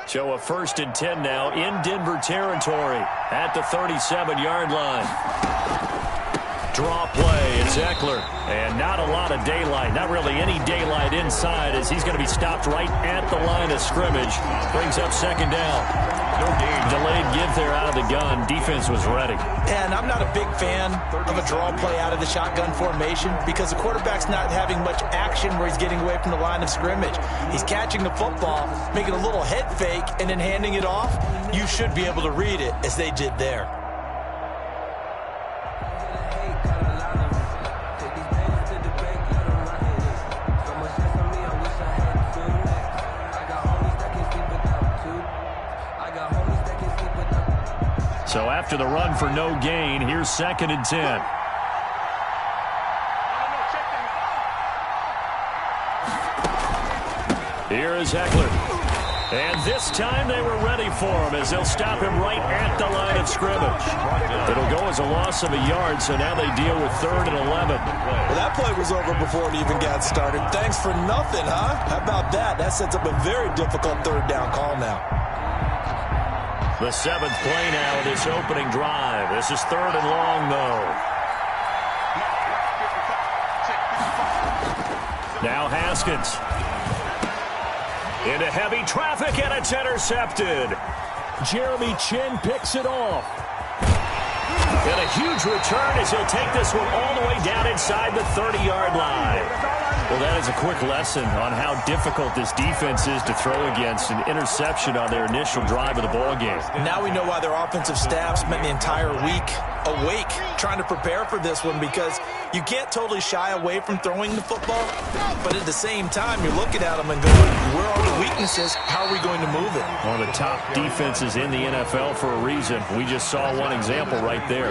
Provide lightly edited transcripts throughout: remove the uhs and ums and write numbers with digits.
So a 1st and 10 now in Denver territory at the 37-yard line. Draw play, it's Eckler. And not a lot of daylight, not really any daylight inside as he's going to be stopped right at the line of scrimmage. Brings up 2nd down. Delayed give there out of the gun. Defense was ready. And I'm not a big fan of a draw play out of the shotgun formation because the quarterback's not having much action where he's getting away from the line of scrimmage. He's catching the football, making a little head fake, and then handing it off. You should be able to read it as they did there. So after the run for no gain, here's 2nd and 10. Here is Eckler. And this time they were ready for him as they'll stop him right at the line of scrimmage. It'll go as a loss of a yard, so now they deal with 3rd and 11. Well, that play was over before it even got started. Thanks for nothing, huh? How about that? That sets up a very difficult 3rd down call now. The 7th play now of this opening drive. This is 3rd and long, though. Now Haskins. Into heavy traffic, and it's intercepted. Jeremy Chin picks it off. And a huge return as he'll take this one all the way down inside the 30-yard line. Well, that is a quick lesson on how difficult this defense is to throw against. An interception on their initial drive of the ballgame. Now we know why their offensive staff spent the entire week awake trying to prepare for this one, because you can't totally shy away from throwing the football, but at the same time, you're looking at them and going, where are the weaknesses? How are we going to move it? One of the top defenses in the NFL for a reason. We just saw one example right there.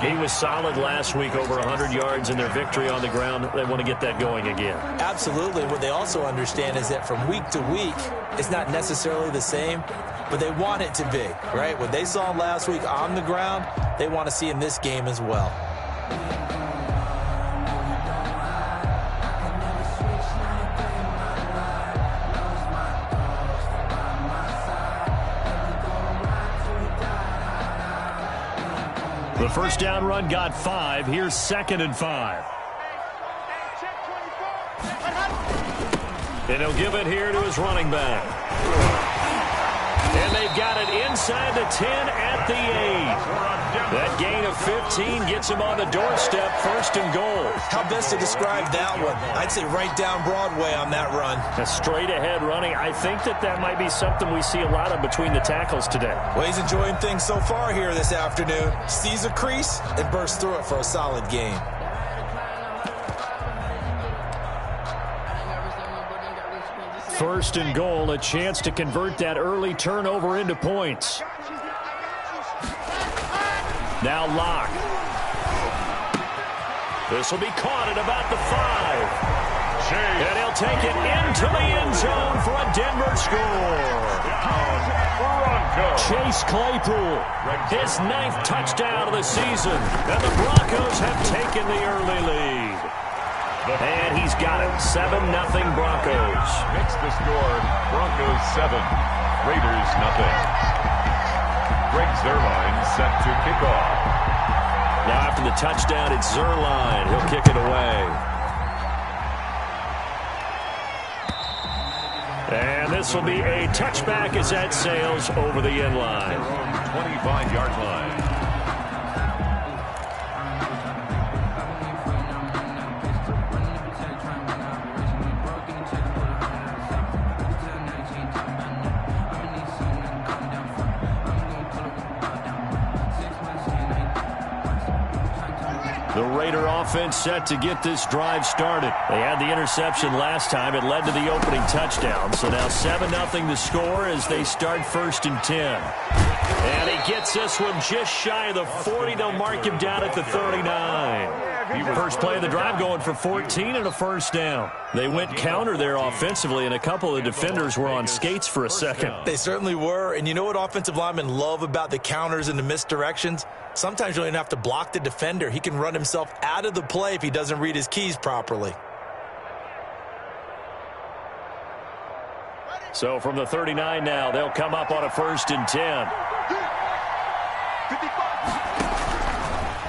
He was solid last week, over 100 yards in their victory on the ground. They want to get that going again. Absolutely. What they also understand is that from week to week, it's not necessarily the same, but they want it to be, right? What they saw last week on the ground, they want to see in this game as well. The 1st down run got 5. Here's 2nd and 5. And he'll give it here to his running back. And they've got it inside the 10 at the 8. That gain of 15 gets him on the doorstep, 1st and goal. How best to describe that one? I'd say right down Broadway on that run. A straight ahead running. I think that might be something we see a lot of between the tackles today. Well, he's enjoying things so far here this afternoon. Sees a crease and bursts through it for a solid gain. First and goal, a chance to convert that early turnover into points. Now Locke. This will be caught at about the 5. And he'll take it into the end zone for a Denver score. Chase Claypool, his 9th touchdown of the season. And the Broncos have taken the early lead. And he's got it. 7-0 Broncos. Makes the score. Broncos 7, Raiders 0. Greg Zuerlein set to kick off. Now after the touchdown, it's Zuerlein. He'll kick it away. And this will be a touchback as that sails over the end line. 25-yard line. The Raider offense set to get this drive started. They had the interception last time. It led to the opening touchdown. So now 7-0 the score as they start 1st and 10. And he gets this one just shy of the 40. They'll mark him down at the 39. First play of the drive going for 14 and a 1st down. They went counter there offensively, and a couple of defenders were on skates for a second. They certainly were, and you know what offensive linemen love about the counters and the misdirections? Sometimes you don't even have to block the defender. He can run himself out of the play if he doesn't read his keys properly. So from the 39 now, they'll come up on a 1st and 10.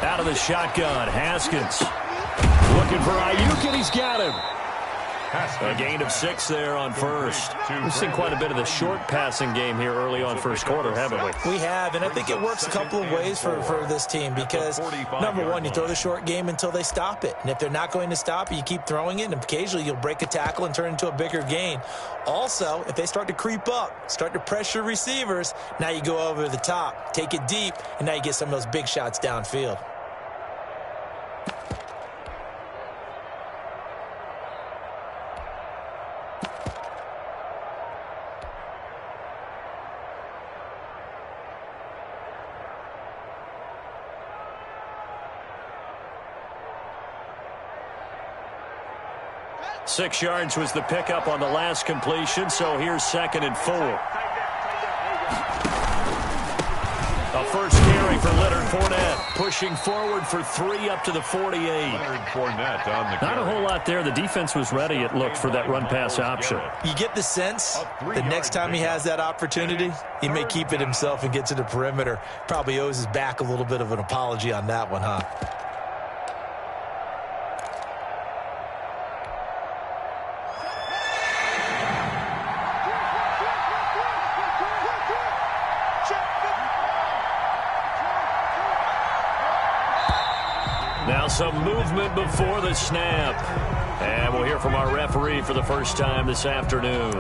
Out of the shotgun, Haskins. Looking for Ayuk, and he's got him. A gain of 6 there on first. We've seen quite a bit of the short passing game here early on first quarter, haven't we? We have, and I think it works a couple of ways for this team because, number one, you throw the short game until they stop it. And if they're not going to stop it, you keep throwing it, and occasionally you'll break a tackle and turn it into a bigger gain. Also, if they start to creep up, start to pressure receivers, now you go over the top, take it deep, and now you get some of those big shots downfield. Six yards was the pickup on the last completion, so here's 2nd and 4. A first carry for Leonard Fournette, pushing forward for 3 up to the 48. Leonard Fournette on the Not a whole lot there. The defense was ready, it looked, for that run-pass option. You get the sense that next time he has that opportunity, he may keep it himself and get to the perimeter. Probably owes his back a little bit of an apology on that one, huh? Now some movement before the snap. And we'll hear from our referee for the first time this afternoon.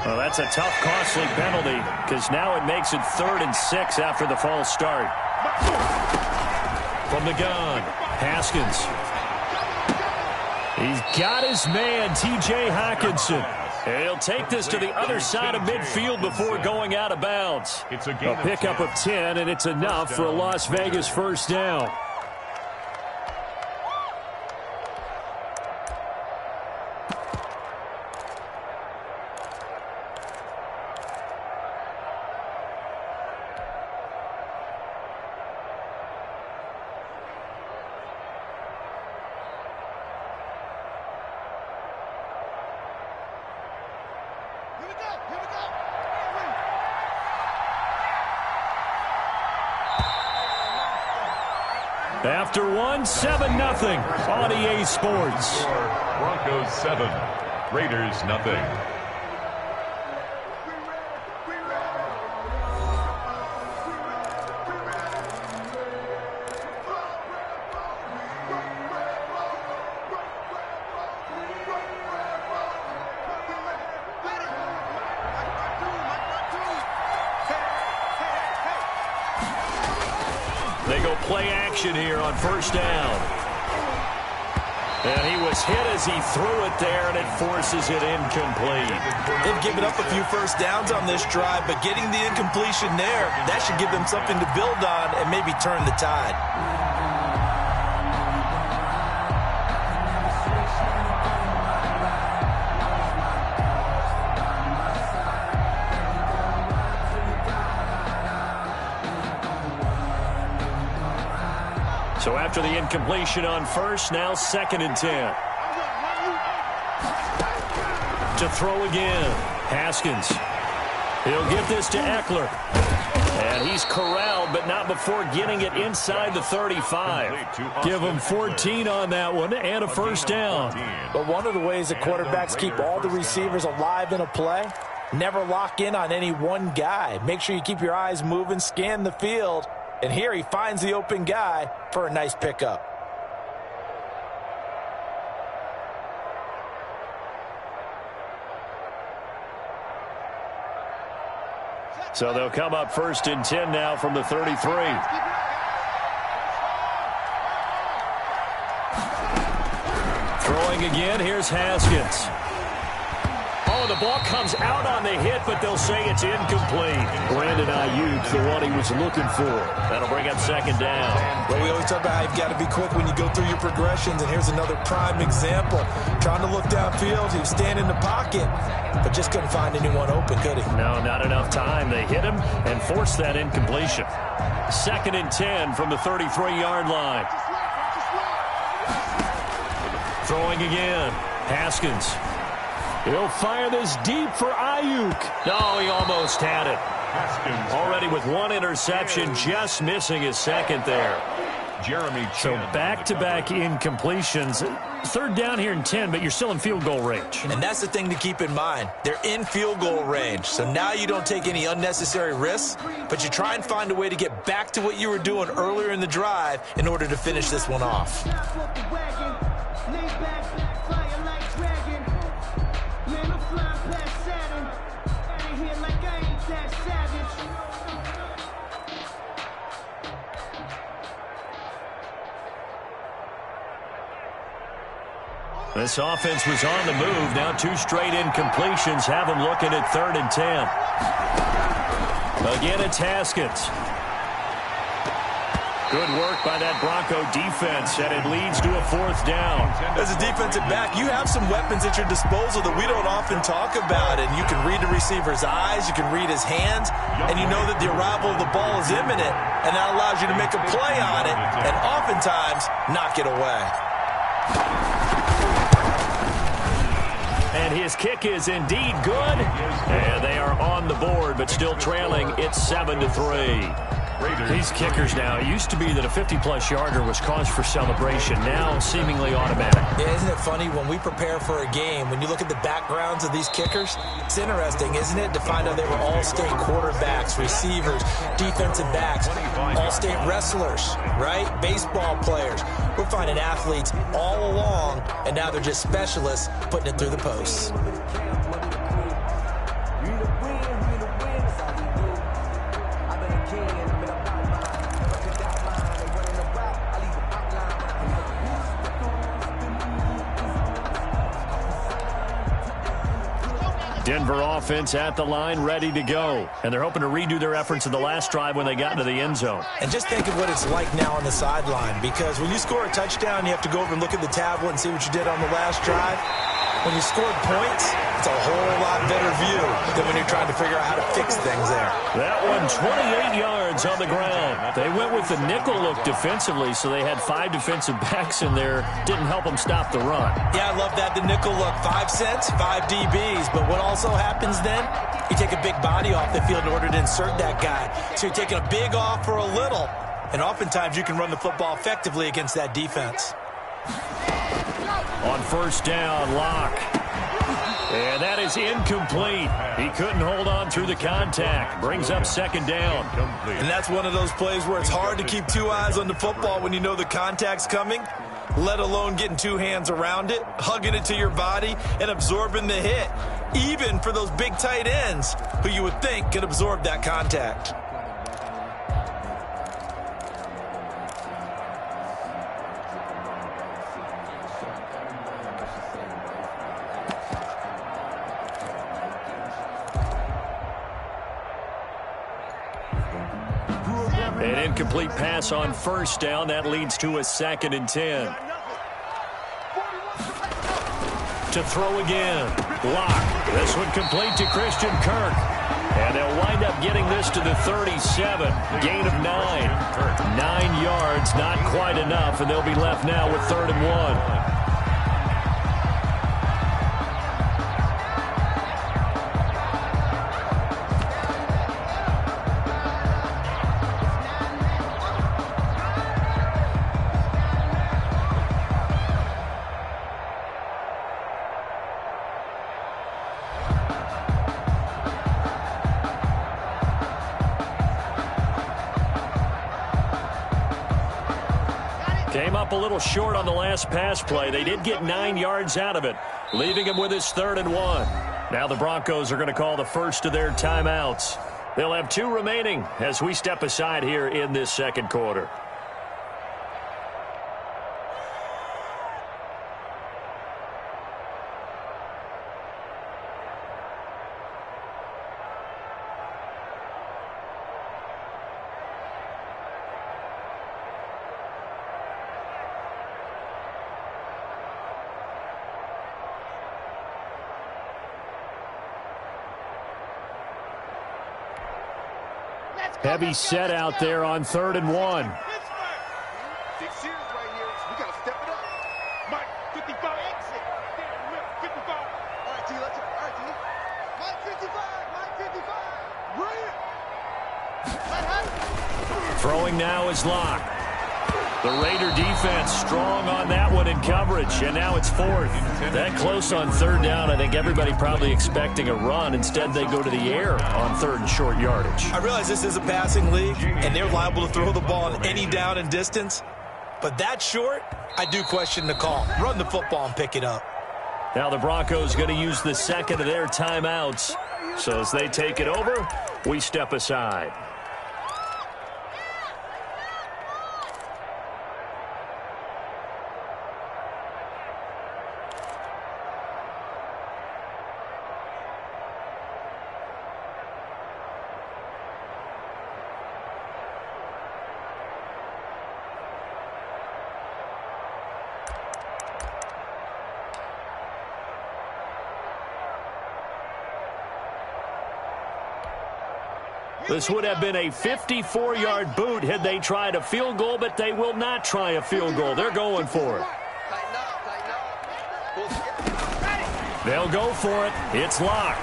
Well, that's a tough, costly penalty because now it makes it 3rd and 6 after the false start. From the gun, Haskins. He's got his man, T.J. Hockenson. And he'll take this to the other side of midfield before going out of bounds. A pickup of 10, and it's enough for a Las Vegas first down. After 7-0 on EA Sports. Broncos 7, Raiders nothing. They go play action here on first down. And he was hit as he threw it there, and it forces it incomplete. They've given up a few first downs on this drive, but getting the incompletion there, that should give them something to build on and maybe turn the tide. So after the incompletion on first, now 2nd and 10. To throw again, Haskins. He'll get this to Eckler. And he's corralled, but not before getting it inside the 35. Give him 14 on that one and a first down. But one of the ways that quarterbacks keep all the receivers alive in a play, never lock in on any one guy. Make sure you keep your eyes moving, scan the field. And here he finds the open guy for a nice pickup. So they'll come up 1st and 10 now from the 33. Throwing again, here's Haskins. Oh, the ball comes out on the hit, but they'll say it's incomplete. Brandon Ayuk, the one he was looking for. That'll bring up second down. Well, we always talk about how you've got to be quick when you go through your progressions, and here's another prime example. Trying to look downfield, he was standing in the pocket, but just couldn't find anyone open, could he? No, not enough time. They hit him and forced that incompletion. 2nd and 10 from the 33-yard line. Throwing again. Haskins. He'll fire this deep for Ayuk. No, he almost had it. Haskins. Already with one interception, just missing his second there. So back-to-back incompletions. 3rd down here and 10, but you're still in field goal range. And that's the thing to keep in mind. They're in field goal range. So now you don't take any unnecessary risks, but you try and find a way to get back to what you were doing earlier in the drive in order to finish this one off. This offense was on the move. Now 2 straight incompletions have them looking at 3rd and 10. Again, it's Haskins. Good work by that Bronco defense, and it leads to a 4th down. As a defensive back, you have some weapons at your disposal that we don't often talk about, and you can read the receiver's eyes, you can read his hands, and you know that the arrival of the ball is imminent, and that allows you to make a play on it, and oftentimes knock it away. And his kick is indeed good. And they are on the board, but still trailing. It's 7-3. These kickers now, it used to be that a 50-plus yarder was cause for celebration. Now seemingly automatic. Yeah, isn't it funny when we prepare for a game, when you look at the backgrounds of these kickers, it's interesting, isn't it, to find out they were all-state quarterbacks, receivers, defensive backs, all-state wrestlers, right? Baseball players. We're finding athletes all along, and now they're just specialists putting it through the posts. Denver offense at the line, ready to go. And they're hoping to redo their efforts in the last drive when they got into the end zone. And just think of what it's like now on the sideline, because when you score a touchdown, you have to go over and look at the tablet and see what you did on the last drive. When you scored points, it's a whole lot better view than when you're trying to figure out how to fix things there. That one, 28 yards on the ground. They went with the nickel look defensively, so they had 5 defensive backs in there. Didn't help them stop the run. Yeah, I love that, the nickel look. 5 cents, 5 DBs. But what also happens then? You take a big body off the field in order to insert that guy. So you're taking a big off for a little. And oftentimes you can run the football effectively against that defense. On 1st down, Locke. And that is incomplete. He couldn't hold on through the contact. Brings up 2nd down. And that's one of those plays where it's hard to keep 2 eyes on the football when you know the contact's coming, let alone getting 2 hands around it, hugging it to your body, and absorbing the hit. Even for those big tight ends who you would think could absorb that contact. An incomplete pass on 1st down. That leads to a 2nd and 10. To throw again. Locke. This one complete to Christian Kirk. And they'll wind up getting this to the 37. Gain of 9. 9 yards, not quite enough, and they'll be left now with 3rd and 1. Came up a little short on the last pass play. They did get 9 yards out of it, leaving him with his 3rd and 1. Now the Broncos are going to call the first of their timeouts. They'll have 2 remaining as we step aside here in this 2nd quarter. Heavy set out there on 3rd and 1. Throwing now is Locke. The Raider defense strong on that one in coverage, and now it's 4th. That close on 3rd down, I think everybody probably expecting a run. Instead, they go to the air on 3rd and short yardage. I realize this is a passing league, and they're liable to throw the ball on any down and distance. But that short, I do question the call. Run the football and pick it up. Now the Broncos going to use the second of their timeouts. So as they take it over, we step aside. This would have been a 54-yard boot had they tried a field goal, but they will not try a field goal. They're going for it. They'll go for it. It's Locke.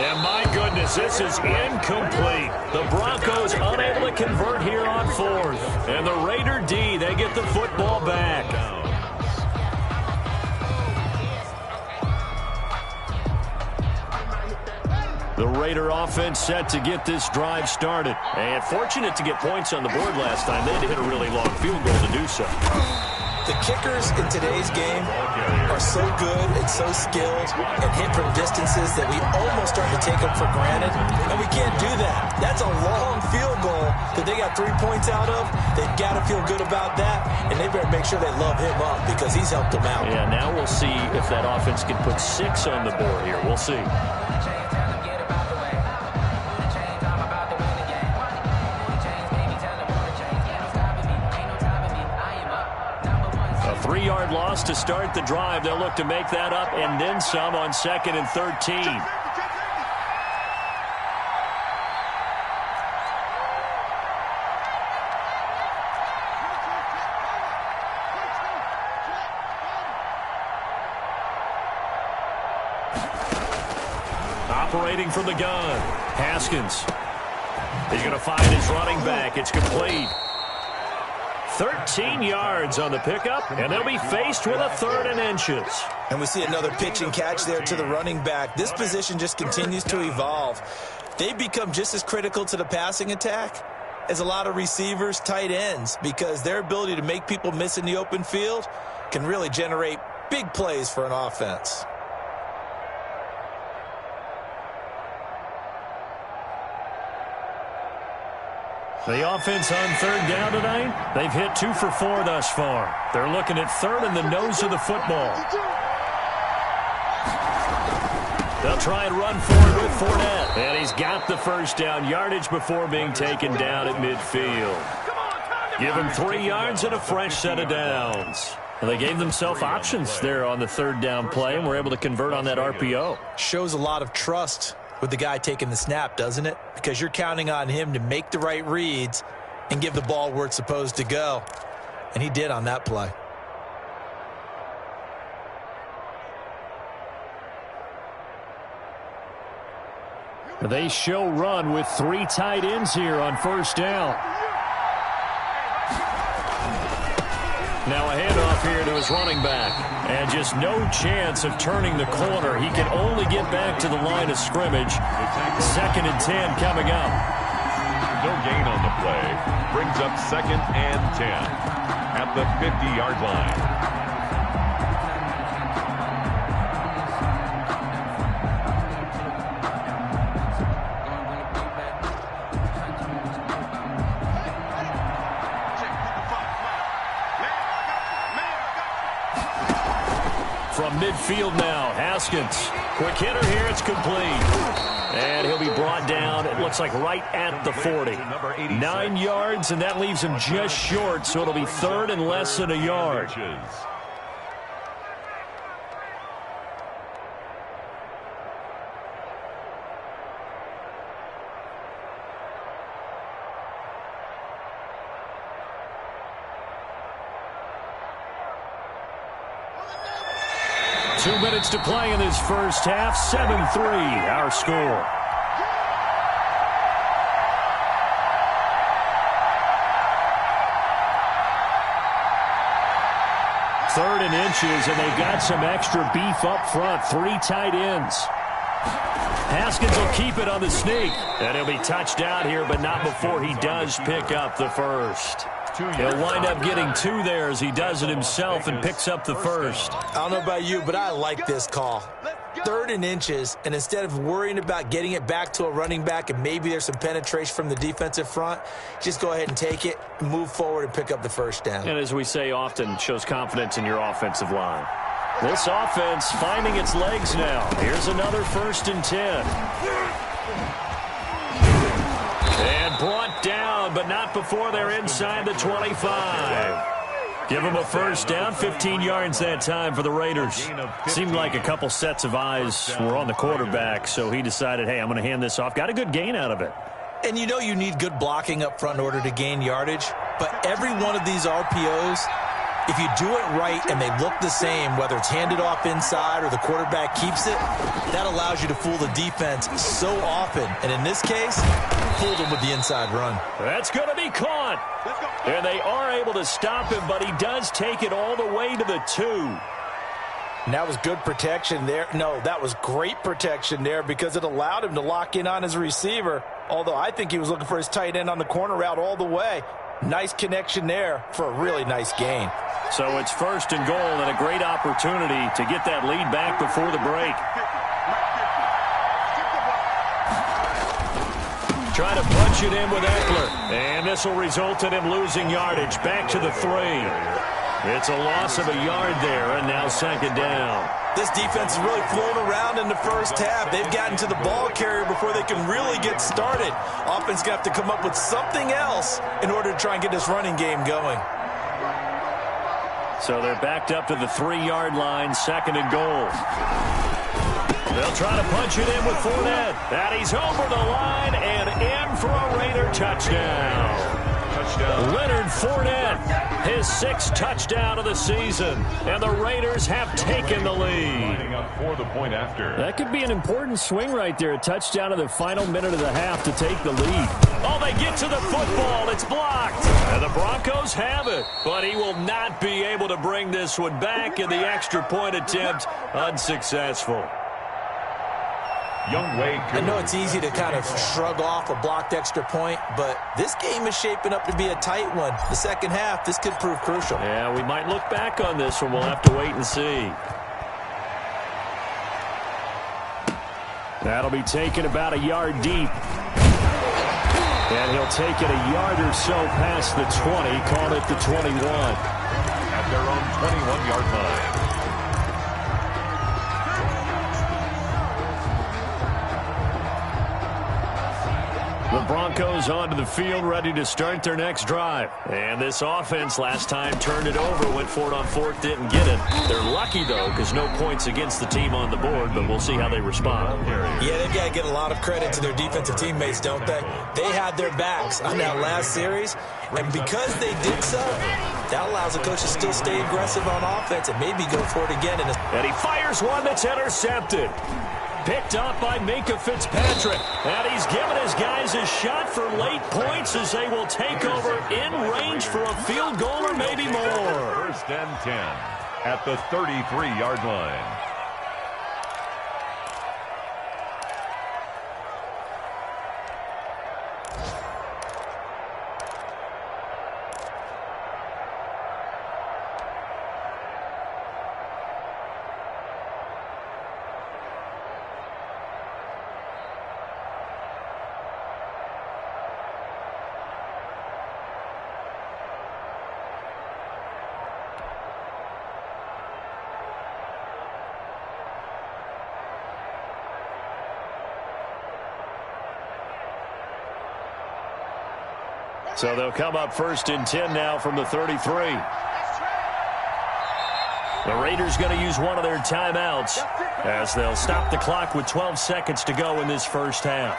And my goodness, this is incomplete. The Broncos unable to convert here on 4th. And the Raider D, they get the football back. The Raider offense set to get this drive started. And fortunate to get points on the board last time. They had to hit a really long field goal to do so. The kickers in today's game are so good and so skilled and hit from distances that we almost start to take them for granted. And we can't do that. That's a long field goal that they got 3 points out of. They've got to feel good about that. And they better make sure they love him up because he's helped them out. Yeah, now we'll see if that offense can put 6 on the board here. We'll see. A 3-yard loss to start the drive. They'll look to make that up and then some on 2nd and 13. Operating from the gun, Haskins. He's going to find his running back. It's complete. 13 yards on the pickup, and they'll be faced with a 3rd and inches. And we see another pitch and catch there to the running back. This position just continues to evolve. They become just as critical to the passing attack as a lot of receivers, tight ends, because their ability to make people miss in the open field can really generate big plays for an offense. The offense on 3rd down tonight, they've hit 2 for 4 thus far. They're looking at 3rd and the nose of the football. They'll try and run forward with Fournette. And he's got the first down, yardage before being taken down at midfield. Give him 3 yards and a fresh set of downs. And they gave themselves options there on the 3rd down play and were able to convert on that RPO. Shows a lot of trust with the guy taking the snap, doesn't it? Because you're counting on him to make the right reads and give the ball where it's supposed to go. And he did on that play. They show run with 3 tight ends here on 1st down. Now a handoff here to his running back. And just no chance of turning the corner. He can only get back to the line of scrimmage. 2nd and 10 coming up. No gain on the play. Brings up 2nd and 10 at the 50-yard line. From midfield now, Haskins. Quick hitter here, it's complete. And he'll be brought down, it looks like right at the 40. 9 yards, and that leaves him just short, so it'll be 3rd and less than a yard. 2 minutes to play in this first half. 7-3, our score. Third and inches, and they got some extra beef up front. 3 tight ends. Haskins will keep it on the sneak. And he'll be touched out here, but not before he does pick up the first. He'll wind up getting 2 there as he does it himself and picks up the first. I don't know about you, but I like this call. 3rd and inches, and instead of worrying about getting it back to a running back and maybe there's some penetration from the defensive front, just go ahead and take it, move forward, and pick up the first down. And as we say often, shows confidence in your offensive line. This offense finding its legs now. Here's another 1st and 10. And brought down, but not before they're inside the 25. Give them a first down, 15 yards that time for the Raiders. Seemed like a couple sets of eyes were on the quarterback, so he decided, hey, I'm going to hand this off. Got a good gain out of it. And you know you need good blocking up front in order to gain yardage, but every one of these RPOs, if you do it right and they look the same, whether it's handed off inside or the quarterback keeps it, that allows you to fool the defense so often. And in this case, fooled him with the inside run. That's going to be caught. And they are able to stop him, but he does take it all the way to the 2. And that was good protection there. No, that was great protection there because it allowed him to lock in on his receiver, although I think he was looking for his tight end on the corner route all the way. Nice connection there for a really nice gain. So it's 1st and goal and a great opportunity to get that lead back before the break. Trying to punch it in with Eckler. And this will result in him losing yardage back to the 3. It's a loss of a yard there, and now 2nd down. This defense is really flown around in the first half. They've gotten to the ball carrier before they can really get started. Offense going to have to come up with something else in order to try and get this running game going. So they're backed up to the 3-yard line, 2nd and goal. They'll try to punch it in with Fournette. And he's over the line and in for a Raider touchdown. Leonard Fournette, his 6th touchdown of the season, and the Raiders have taken the lead. For the point after. That could be an important swing right there, a touchdown in the final minute of the half to take the lead. Oh, they get to the football. It's blocked. And the Broncos have it, but he will not be able to bring this one back, and the extra point attempt unsuccessful. I know it's easy to kind of shrug off a blocked extra point, but this game is shaping up to be a tight one. The second half, this could prove crucial. Yeah, we might look back on this one. We'll have to wait and see. That'll be taken about a yard deep. And he'll take it a yard or so past the 20, call it the 21. At their own 21-yard line. The Broncos onto the field, ready to start their next drive. And this offense last time turned it over, went for it on 4th, didn't get it. They're lucky, though, because no points against the team on the board, but we'll see how they respond. Yeah, they've got to get a lot of credit to their defensive teammates, don't they? They had their backs on that last series, and because they did so, that allows the coach to still stay aggressive on offense and maybe go for it again. And he fires one that's intercepted. Picked up by Minkah Fitzpatrick. And he's given his guys a shot for late points as they will take over in range for a field goal or maybe more. 1st and 10 at the 33-yard line. So they'll come up 1st and 10 now from the 33. The Raiders going to use one of their timeouts as they'll stop the clock with 12 seconds to go in this first half.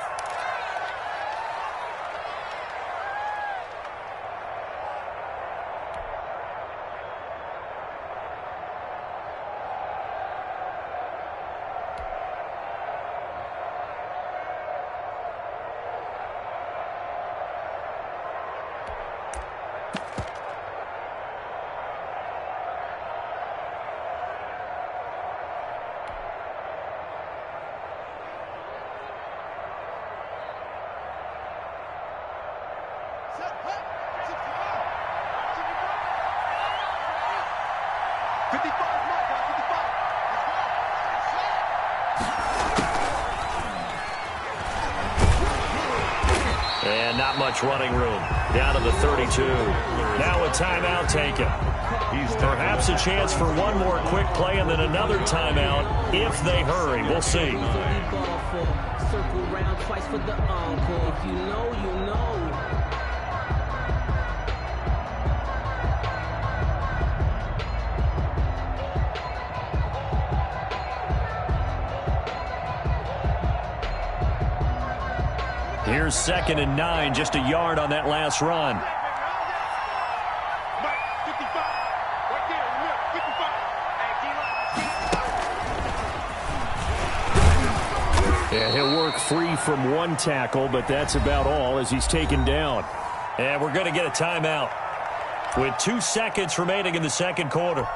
And not much running room. Down to the 32. Now a timeout taken. Perhaps a chance for one more quick play and then another timeout if they hurry. We'll see. Circle round twice for the encore. If you know, you know. Here's 2nd and 9, just a yard on that last run. And he'll work free from one tackle, but that's about all as he's taken down. And we're going to get a timeout with 2 seconds remaining in the second quarter.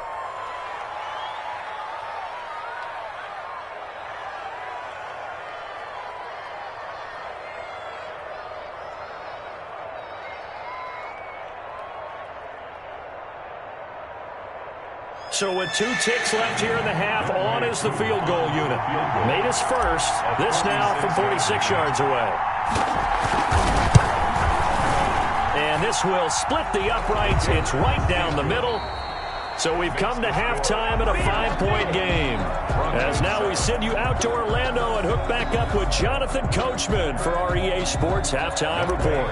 So with 2 ticks left here in the half, on is the field goal unit. Made his first. This now from 46 yards away. And this will split the uprights. It's right down the middle. So we've come to halftime in a 5-point game. As now we send you out to Orlando and hook back up with Jonathan Coachman for our EA Sports Halftime Report.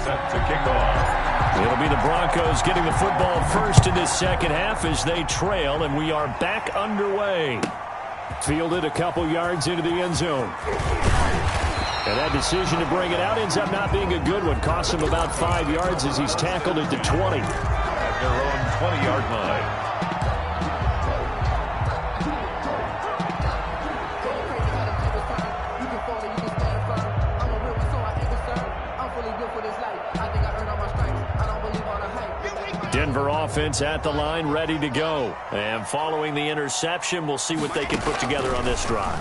Set to kick off. It'll be the Broncos getting the football first in this second half as they trail, and we are back underway. Fielded a couple yards into the end zone. And that decision to bring it out ends up not being a good one. Costs him about 5 yards as he's tackled at the 20. At their own 20-yard line. Denver offense at the line, ready to go. And following the interception, we'll see what they can put together on this drive.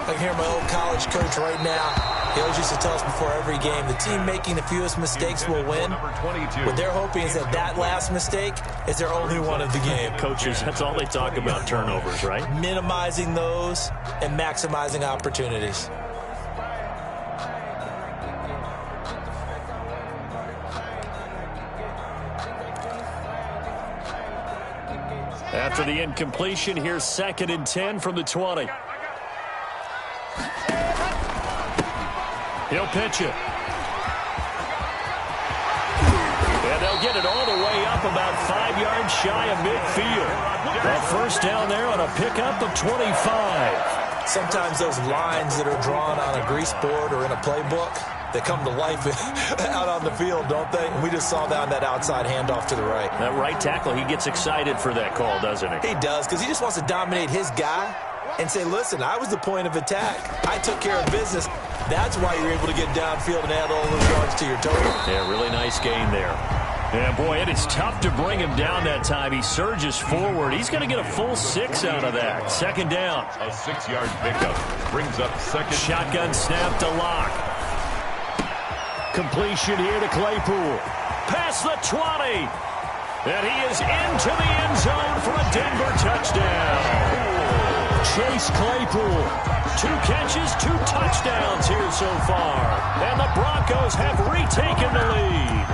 I can hear my old college coach right now. He always used to tell us before every game, the team making the fewest mistakes will win. What they're hoping is that that last mistake is their only one of the game. Coaches, that's all they talk about, turnovers, right? Minimizing those and maximizing opportunities. After the incompletion, here's 2nd and 10 from the 20. He'll pitch it. And they'll get it all the way up about 5 yards shy of midfield. A first down there on a pickup of 25. Sometimes those lines that are drawn on a grease board or in a playbook, they come to life out on the field, don't they? And we just saw down that outside handoff to the right. That right tackle, he gets excited for that call, doesn't he? He does, because he just wants to dominate his guy and say, listen, I was the point of attack. I took care of business. That's why you're able to get downfield and add all those yards to your total. Yeah, really nice gain there. Yeah, boy, it is tough to bring him down that time. He surges forward. He's going to get a full 6 out of that. 2nd down. A 6-yard pickup brings up 2nd. Shotgun snap to Lock. Completion here to Claypool. Past the 20. And he is into the end zone for a Denver touchdown. Chase Claypool. 2 catches, 2 touchdowns here so far. And the Broncos have retaken the lead.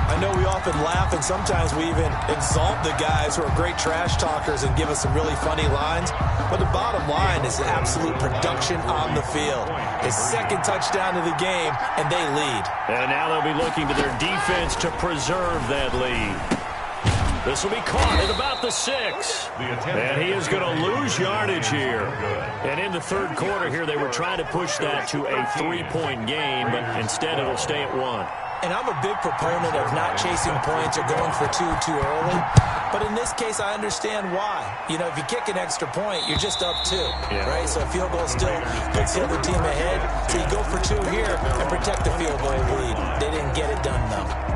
I know we often laugh, and sometimes we even exalt the guys who are great trash talkers and give us some really funny lines. But the bottom line is absolute production on the field. His 2nd touchdown of the game, and they lead. And now they'll be looking to their defense to preserve that lead. This will be caught at about the 6. And he is going to lose yardage here. And in the 3rd quarter here, they were trying to push that to a 3-point game, but instead it'll stay at 1. And I'm a big proponent of not chasing points or going for 2 too early. But in this case, I understand why. You know, if you kick an extra point, you're just up 2, right? So a field goal still puts the other team ahead. So you go for 2 here and protect the field goal lead. They didn't get it done, though.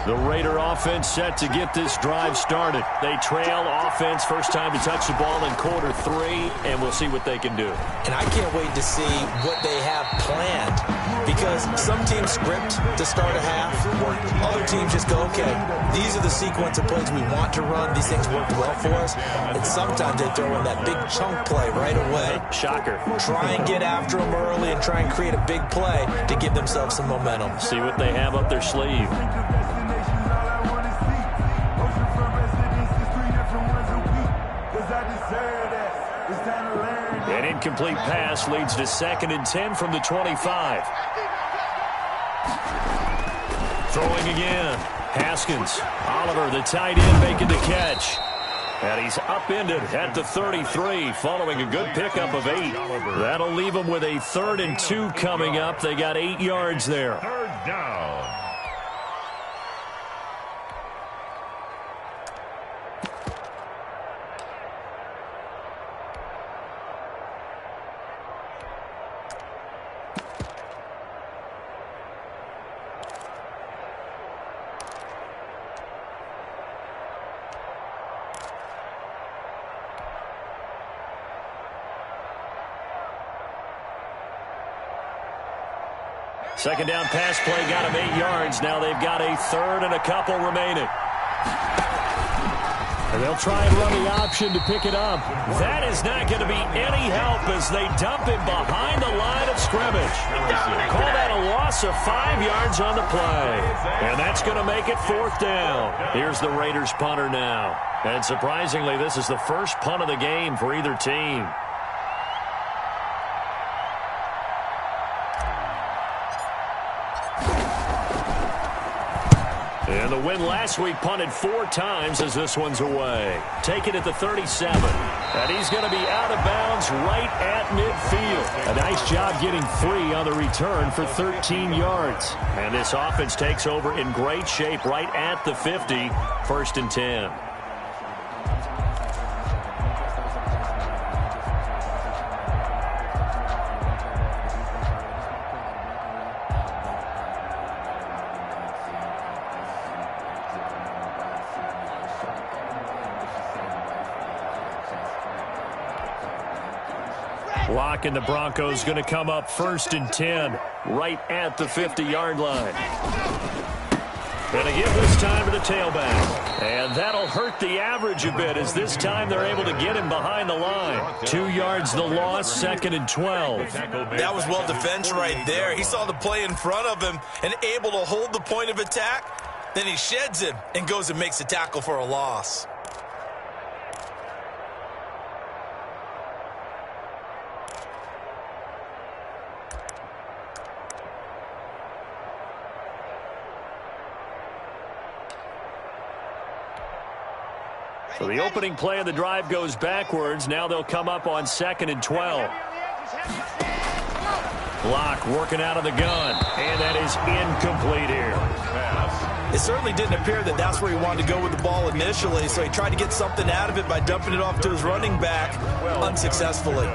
The Raider offense set to get this drive started. They trail offense, first time to touch the ball in quarter 3, and we'll see what they can do. And I can't wait to see what they have planned, because some teams script to start a half, or other teams just go, okay, these are the sequence of plays we want to run. These things worked well for us. And sometimes they throw in that big chunk play right away. Shocker. Try and get after them early and try and create a big play to give themselves some momentum. See what they have up their sleeve. An incomplete pass leads to 2nd and 10 from the 25. Throwing again. Haskins. Oliver, the tight end, making the catch. And he's upended at the 33 following a good pickup of 8. That'll leave him with a 3rd and 2 coming up. They got 8 yards there. 3rd down. Second down pass play got him 8 yards. Now they've got a 3rd and a couple remaining. And they'll try and run the option to pick it up. That is not going to be any help as they dump him behind the line of scrimmage. Call that a loss of 5 yards on the play. And that's going to make it 4th down. Here's the Raiders punter now. And surprisingly, this is the first punt of the game for either team. And the win last week punted 4 times as this one's away. Take it at the 37. And he's going to be out of bounds right at midfield. A nice job getting 3 on the return for 13 yards. And this offense takes over in great shape right at the 50. 1st and 10. Lock and the Broncos going to come up 1st and 10 right at the 50-yard line. And again this time to the tailback. And that'll hurt the average a bit as this time they're able to get him behind the line. 2 yards the loss, 2nd and 12. That was well defense right there. He saw the play in front of him and able to hold the point of attack. Then he sheds him and goes and makes a tackle for a loss. So the opening play of the drive goes backwards. Now they'll come up on 2nd and 12. Block working out of the gun. And that is incomplete here. It certainly didn't appear that that's where he wanted to go with the ball initially, so he tried to get something out of it by dumping it off to his running back unsuccessfully.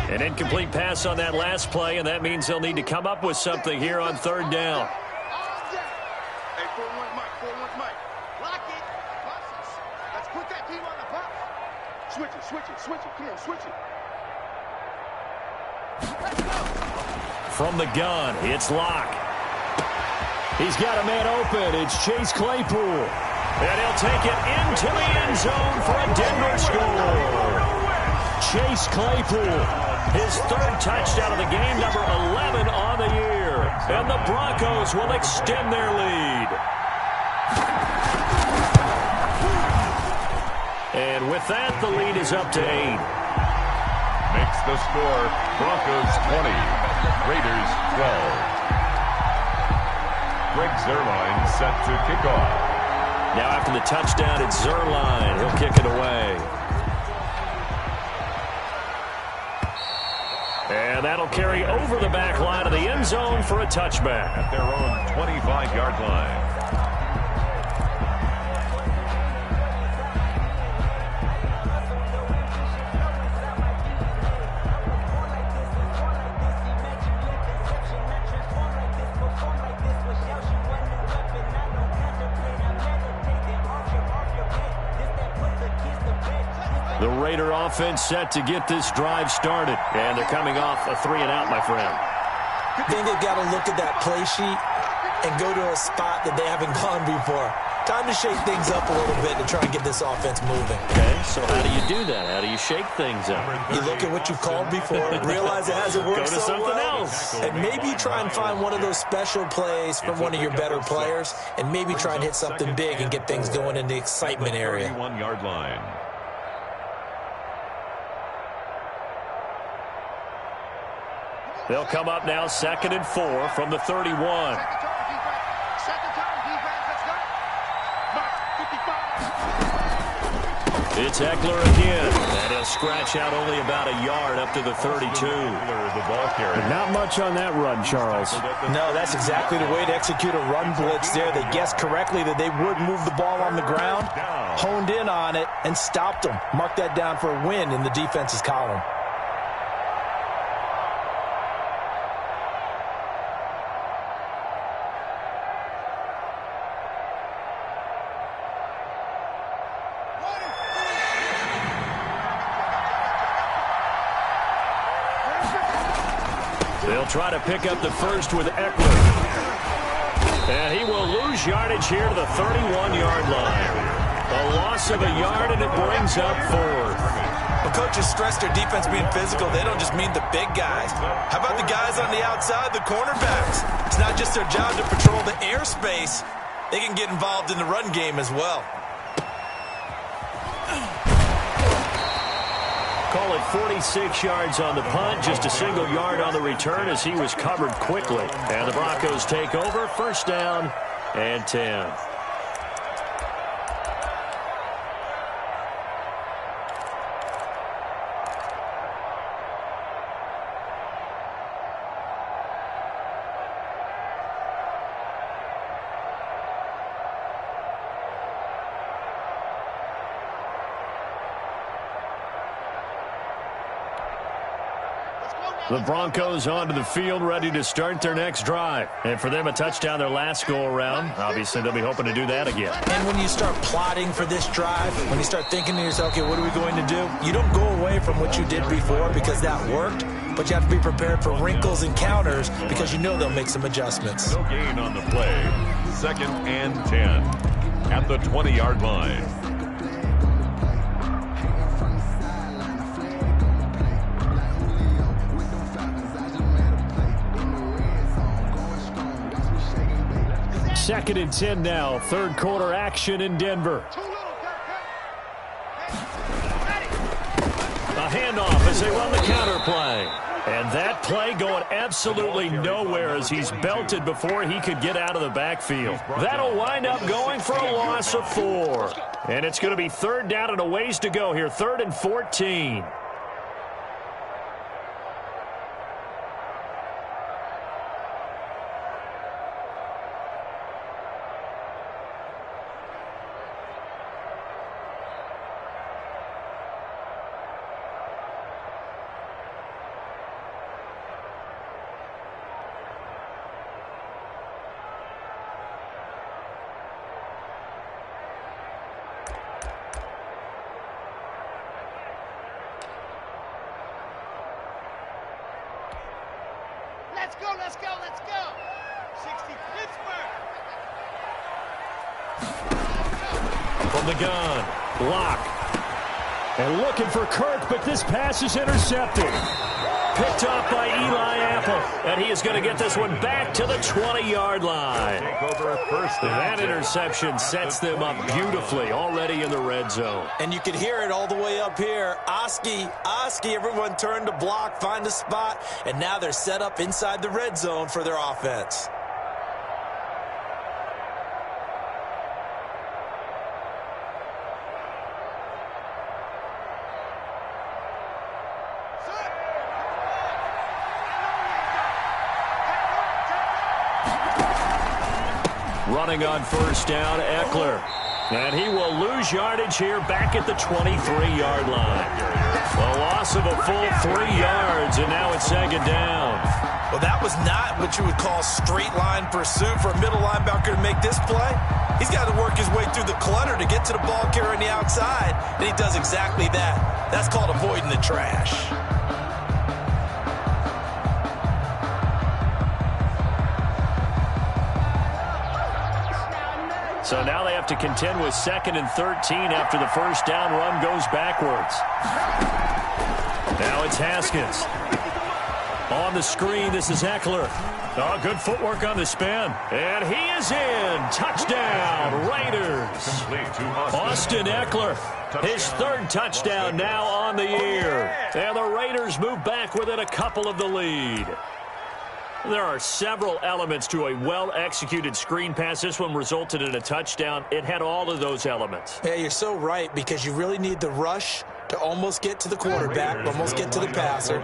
An incomplete pass on that last play, and that means they'll need to come up with something here on 3rd down. Hey, 4-1 Mike, 4-1 Mike. Lock it. Let's put that team on the bus. Switch it, switch it, switch it. Come on, switch it. Let's go. From the gun, it's Locke. He's got a man open. It's Chase Claypool. And he'll take it into the end zone for a Denver score. Chase Claypool, his 3rd touchdown of the game, number 11 on the year. And the Broncos will extend their lead. And with that, the lead is up to 8. Makes the score Broncos 20, Raiders 12. Greg Zuerlein set to kick off. Now after the touchdown, it's Zuerlein. He'll kick it away. And that'll carry over the back line of the end zone for a touchback. At their own 25-yard line. The Raider offense set to get this drive started. And they're coming off a 3-and-out, my friend. I think they've got to look at that play sheet and go to a spot that they haven't gone before. Time to shake things up a little bit to try and get this offense moving. Okay, so how do you do that? How do you shake things up? You look at what you've called before, realize it hasn't worked Go to so something well, else. and maybe try and find one of those special plays from one of your better players, and maybe try and hit something big and get things going in the excitement area. 31-yard line. They'll come up now 2nd and 4 from the 31. It's Eckler again, and he'll scratch out only about a yard up to the 32. The ball carrier. Not much on that run, Charles. No, that's exactly the way to execute a run blitz there. They guessed correctly that they would move the ball on the ground, honed in on it, and stopped them. Mark that down for a win in the defense's column. They'll try to pick up the first with Eckler. And he will lose yardage here to the 31-yard line. A loss of a yard, and it brings up 4th. When coaches stress their defense being physical, they don't just mean the big guys. How about the guys on the outside, the cornerbacks? It's not just their job to patrol the airspace. They can get involved in the run game as well. Call it 46 yards on the punt, just a single yard on the return as he was covered quickly. And the Broncos take over, 1st down and 10. The Broncos onto the field, ready to start their next drive. And for them, a touchdown their last go-around. Obviously, they'll be hoping to do that again. And when you start plotting for this drive, when you start thinking to yourself, okay, what are we going to do? You don't go away from what you did before because that worked, but you have to be prepared for wrinkles and counters because you know they'll make some adjustments. No gain on the play. 2nd and 10 at the 20-yard line. Second and 10 now. 3rd quarter action in Denver. A handoff as they run the counter play. And that play going absolutely nowhere as he's belted before he could get out of the backfield. That'll wind up going for a loss of 4. And it's going to be 3rd down and a ways to go here. 3rd and 14. Let's go. 60 Pittsburgh. From the gun, block. And looking for Kirk, but this pass is intercepted. Picked off by Eli Apple. And he is going to get this one back to the 20-yard line. That interception sets them up beautifully already in the red zone. And you could hear it all the way up here. Oski, everyone turned to block, find a spot, and now they're set up inside the red zone for their offense. Running on 1st down, Eckler. And he will lose yardage here back at the 23-yard line. A loss of a full 3 yards, and now it's 2nd down. Well, that was not what you would call straight line pursuit for a middle linebacker to make this play. He's got to work his way through the clutter to get to the ball carrier on the outside, and he does exactly that. That's called avoiding the trash. So now they have to contend with 2nd and 13 after the first down run goes backwards. Now it's Haskins. On the screen, this is Eckler. Oh, good footwork on the spin. And he is in. Touchdown, Raiders. Austin Eckler, his 3rd touchdown now on the year. And the Raiders move back within a couple of the lead. There are several elements to a well-executed screen pass. This one resulted in a touchdown. It had all of those elements. Yeah, you're so right, because you really need the rush to almost get to the quarterback, almost get to the passer.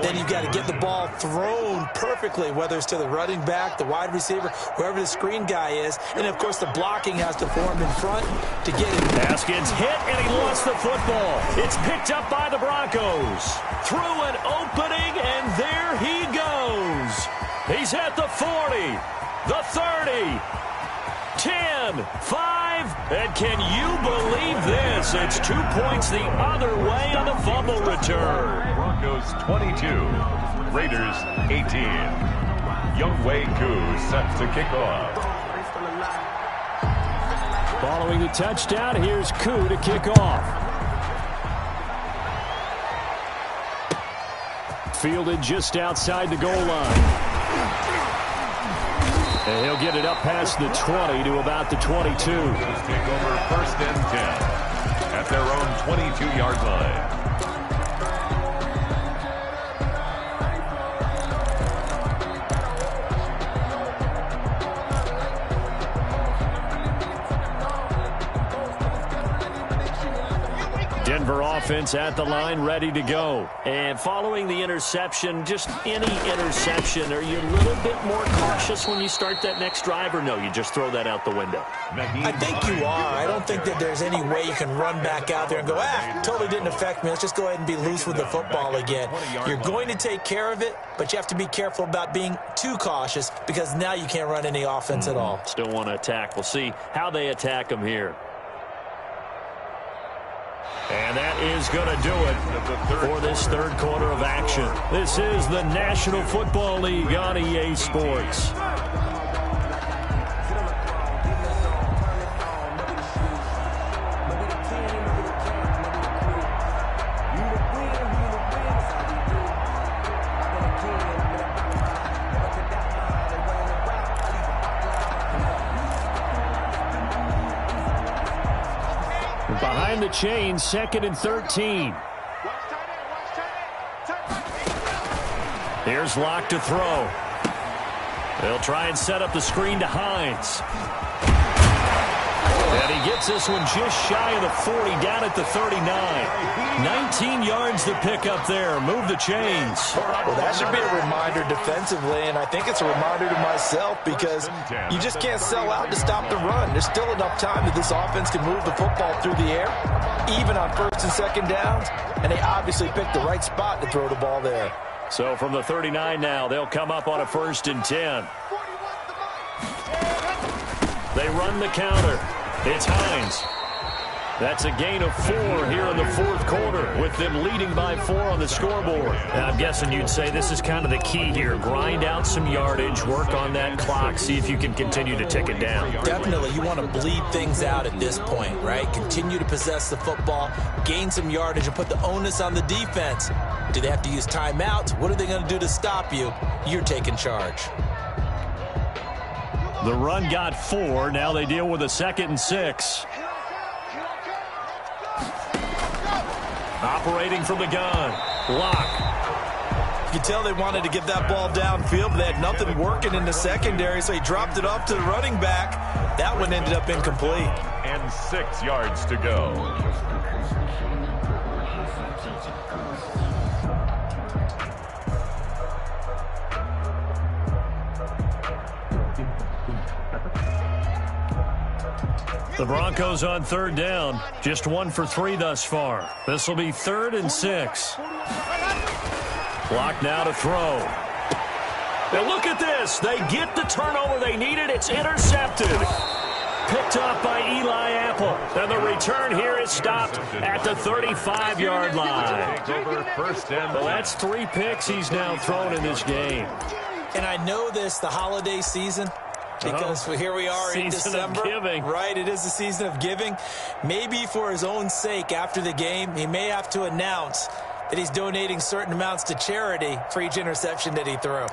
Then you've got to get the ball thrown perfectly, whether it's to the running back, the wide receiver, whoever the screen guy is. And, of course, the blocking has to form in front to get it. Haskins hit, and he lost the football. It's picked up by the Broncos. Through an opening, and there he goes. He's at the 40, the 30, 10, 5, and can you believe this? It's 2 points the other way on the fumble return. Broncos 22, Raiders 18. Younghoe Koo set to kick off. Following the touchdown, here's Koo to kick off. Fielded just outside the goal line. And he'll get it up past the 20 to about the 22. Take over 1st and 10 at their own 22-yard line. Denver offense at the line, ready to go. And following the interception, just any interception, are you a little bit more cautious when you start that next drive, or no, you just throw that out the window? I think you are. I don't think that there's any way you can run back out there and go, totally didn't affect me. Let's just go ahead and be loose with the football again. You're going to take care of it, but you have to be careful about being too cautious, because now you can't run any offense at all. Still want to attack. We'll see how they attack them here. And that is going to do it for this 3rd quarter of action. This is the National Football League on EA Sports. Behind the chain, 2nd and 13. Here's Locke to throw. They'll try and set up the screen to Hines. And he gets this one just shy of the 40, down at the 39. 19 yards to pick up there. Move the chains. Well, that should be a reminder defensively, and I think it's a reminder to myself, because you just can't sell out to stop the run. There's still enough time that this offense can move the football through the air, even on 1st and 2nd downs, and they obviously picked the right spot to throw the ball there. So from the 39 now, they'll come up on a 1st and 10. They run the counter. It's Hines. That's a gain of 4 here in the 4th quarter, with them leading by 4 on the scoreboard. Now, I'm guessing you'd say this is kind of the key here. Grind out some yardage, work on that clock, see if you can continue to tick it down. Definitely. You want to bleed things out at this point, right? Continue to possess the football, gain some yardage, and put the onus on the defense. Do they have to use timeouts? What are they going to do to stop you? You're taking charge. The run got 4. Now they deal with a 2nd and 6. Operating from the gun. Locke. You can tell they wanted to get that ball downfield, but they had nothing working in the secondary, so he dropped it off to the running back. That one ended up incomplete. And 6 yards to go. The Broncos on 3rd down. Just 1 for 3 thus far. This will be 3rd and 6. Clock now to throw. And look at this. They get the turnover they needed. It's intercepted. Picked off by Eli Apple. And the return here is stopped at the 35-yard line. Well, that's 3 picks he's now thrown in this game. And I know this, the holiday season, because here we are in December. Season of giving. Right, it is the season of giving. Maybe for his own sake after the game, he may have to announce that he's donating certain amounts to charity for each interception that he threw.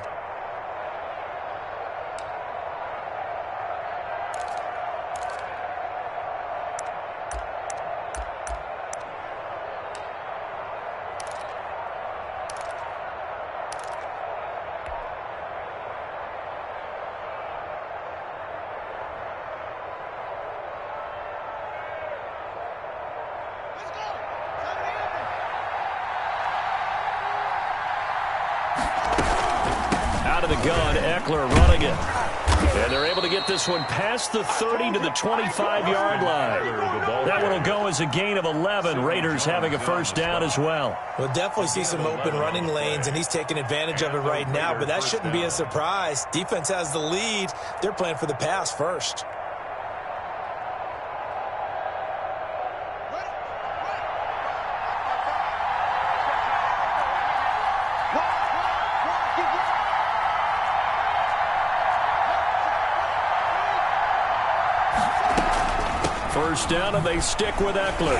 Out of the gun, Eckler running it. And they're able to get this one past the 30 to the 25-yard line. That one will go as a gain of 11. Raiders having a first down as well. We'll definitely see some open running lanes, and he's taking advantage of it right now, but that shouldn't be a surprise. Defense has the lead. They're playing for the pass first. First down, and they stick with Eckler.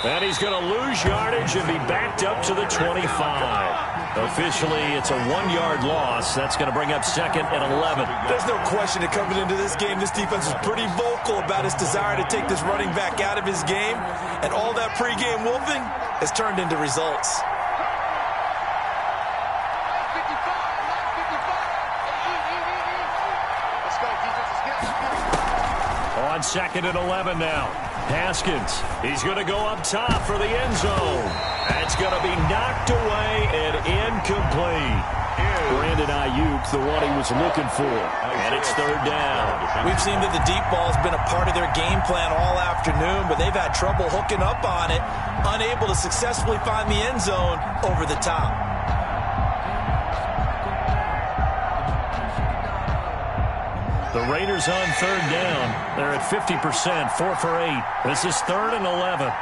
And he's going to lose yardage and be backed up to the 25. Officially, it's a 1-yard loss. That's going to bring up second and 11. There's no question that coming into this game, this defense was pretty vocal about his desire to take this running back out of his game. And all that pregame wolfing has turned into results. On second and 11 now. Haskins, he's going to go up top for the end zone. That's going to be knocked away and incomplete. Brandon Ayuk, the one he was looking for. And it's third down. We've seen that the deep ball has been a part of their game plan all afternoon, but they've had trouble hooking up on it, unable to successfully find the end zone over the top. The Raiders on third down. They're at 50%, 4 for 8. This is third and 11.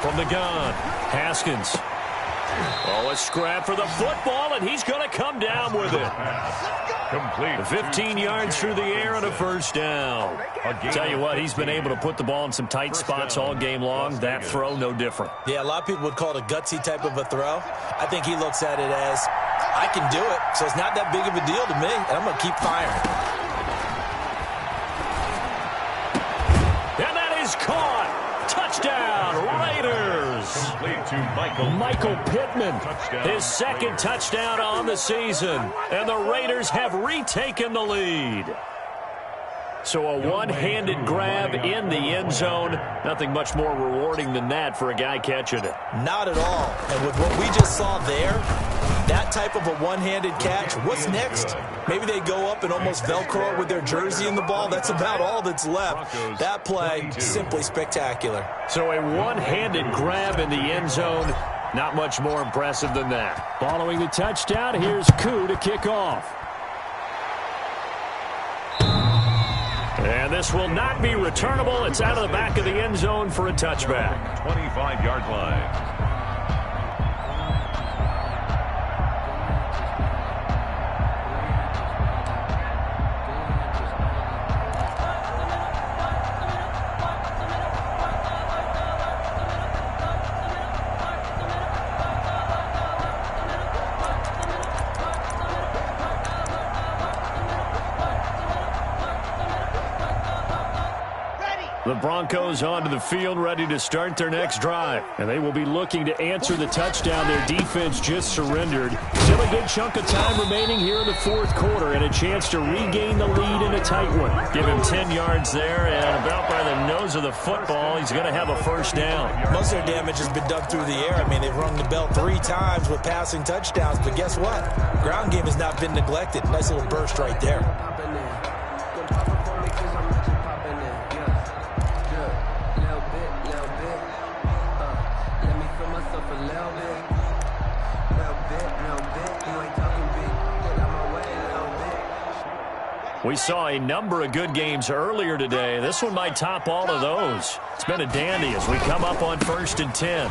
From the gun, Haskins. Oh, a scrap for the football, and he's going to come down with it. Complete. 15 yards through the air and a first down. Tell you what, he's been able to put the ball in some tight spots all game long. That throw, no different. Yeah, a lot of people would call it a gutsy type of a throw. I think he looks at it as, I can do it, so it's not that big of a deal to me, and I'm going to keep firing. And that is caught. Touchdown, Raiders. Complete to Michael Pittman, his second touchdown on the season. And the Raiders have retaken the lead. So a one-handed grab in the end zone. Nothing much more rewarding than that for a guy catching it. Not at all. And with what we just saw there, that type of a one-handed catch, what's next? Maybe they go up and almost Velcro it with their jersey in the ball. That's about all that's left. That play, simply spectacular. So a one-handed grab in the end zone. Not much more impressive than that. Following the touchdown, here's Koo to kick off. And this will not be returnable. It's out of the back of the end zone for a touchback. 25-yard line. The Broncos onto the field, ready to start their next drive. And they will be looking to answer the touchdown their defense just surrendered. Still a good chunk of time remaining here in the fourth quarter and a chance to regain the lead in a tight one. Give him 10 yards there, and about by the nose of the football, he's going to have a first down. Most of their damage has been done through the air. I mean, they've rung the bell 3 times with passing touchdowns, but guess what? Ground game has not been neglected. Nice little burst right there. We saw a number of good games earlier today. This one might top all of those. It's been a dandy as we come up on 1st and 10.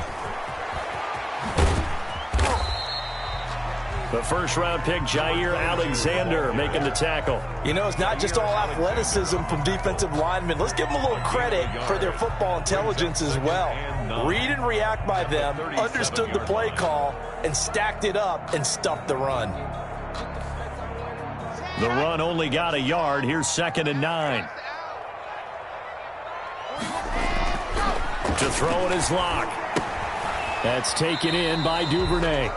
The first-round pick, Jair Alexander, making the tackle. You know, it's not just all athleticism from defensive linemen. Let's give them a little credit for their football intelligence as well. Read and react by them, understood the play call, and stacked it up and stuffed the run. The run only got a yard. Here's 2nd and 9. To throw it is Locke. That's taken in by Duvernay.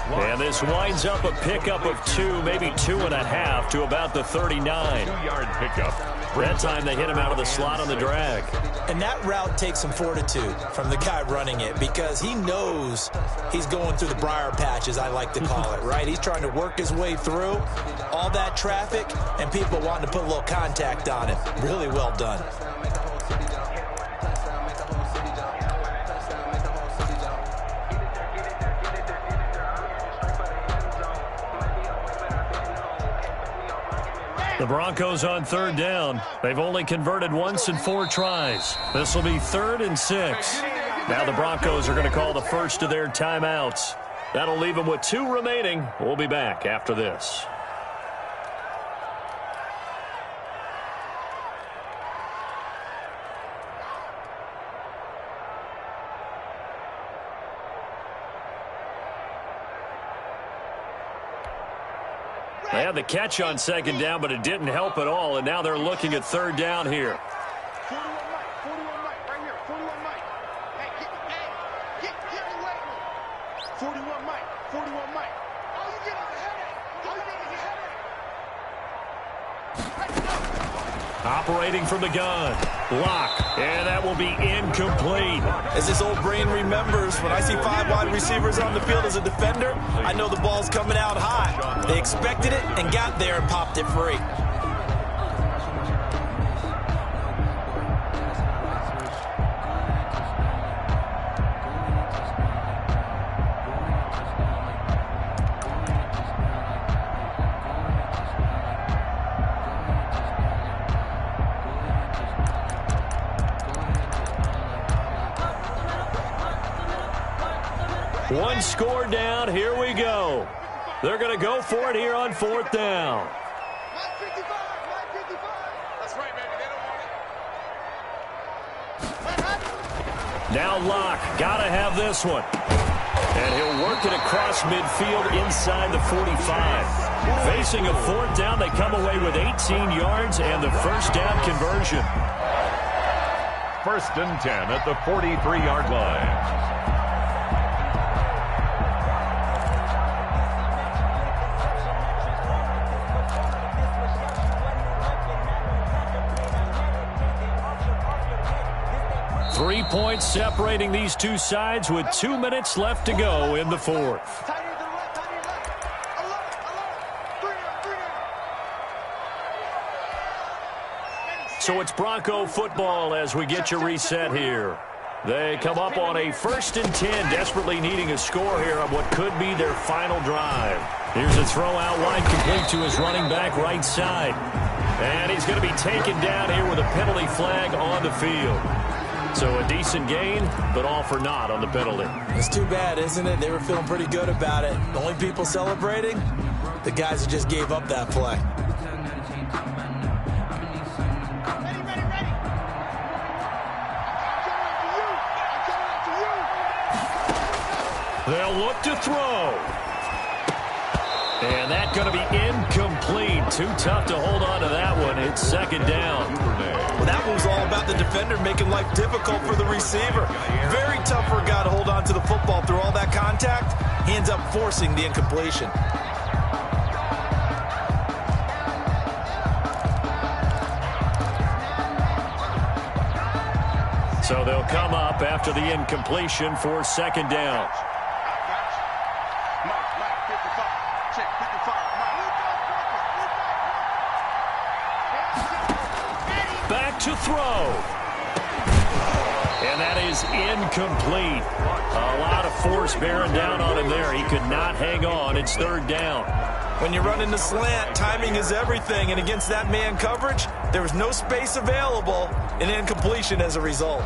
And this winds up a pickup of 2, maybe 2.5 to about the 39. 2-yard pickup. That time they hit him out of the slot on the drag. And that route takes some fortitude from the guy running it because he knows he's going through the briar patch, as I like to call it, right? He's trying to work his way through all that traffic and people wanting to put a little contact on it. Really well done. The Broncos on 3rd down. They've only converted once in 4 tries. This will be 3rd and 6. Now the Broncos are going to call the first of their timeouts. That'll leave them with 2 remaining. We'll be back after this. They had the catch on 2nd down, but it didn't help at all, and now they're looking at 3rd down here. 41 Mike, right here, 41 Mike. Hey, get away with 41 Mike. Oh, you get on the headache. Oh, you get the headache. Operating from the gun. Locke, and that will be incomplete. As this old brain remembers, when I see 5 wide receivers on the field as a defender, I know the ball's coming out high. They expected it and got there and popped it free. One score down. Here we go. They're going to go for it here on 4th down. Mike 55. That's right, baby. They don't want it. Now Locke. Got to have this one. And he'll work it across midfield inside the 45. Facing a 4th down, they come away with 18 yards and the first down conversion. 1st and 10 at the 43-yard line. Three points separating these two sides with 2 minutes left to go in the 4th. So it's Bronco football as we get you reset here. They come up on a 1st and 10, desperately needing a score here on what could be their final drive. Here's a throw out wide, complete to his running back right side. And he's going to be taken down here with a penalty flag on the field. So a decent gain, but all for naught on the penalty. It's too bad, isn't it? They were feeling pretty good about it. The only people celebrating, the guys who just gave up that play. They'll look to throw. And that's going to be incomplete. Too tough to hold on to that one. It's 2nd down. Well, that was all about the defender making life difficult for the receiver. Very tough for a guy to hold on to the football through all that contact. He ends up forcing the incompletion. So they'll come up after the incompletion for 2nd down. Back to throw. And that that is incomplete. A lot of force bearing down on him there. He could not hang on. It's third down. When you're running the slant, timing is everything. And against that man coverage, there was no space available, and incompletion as a result.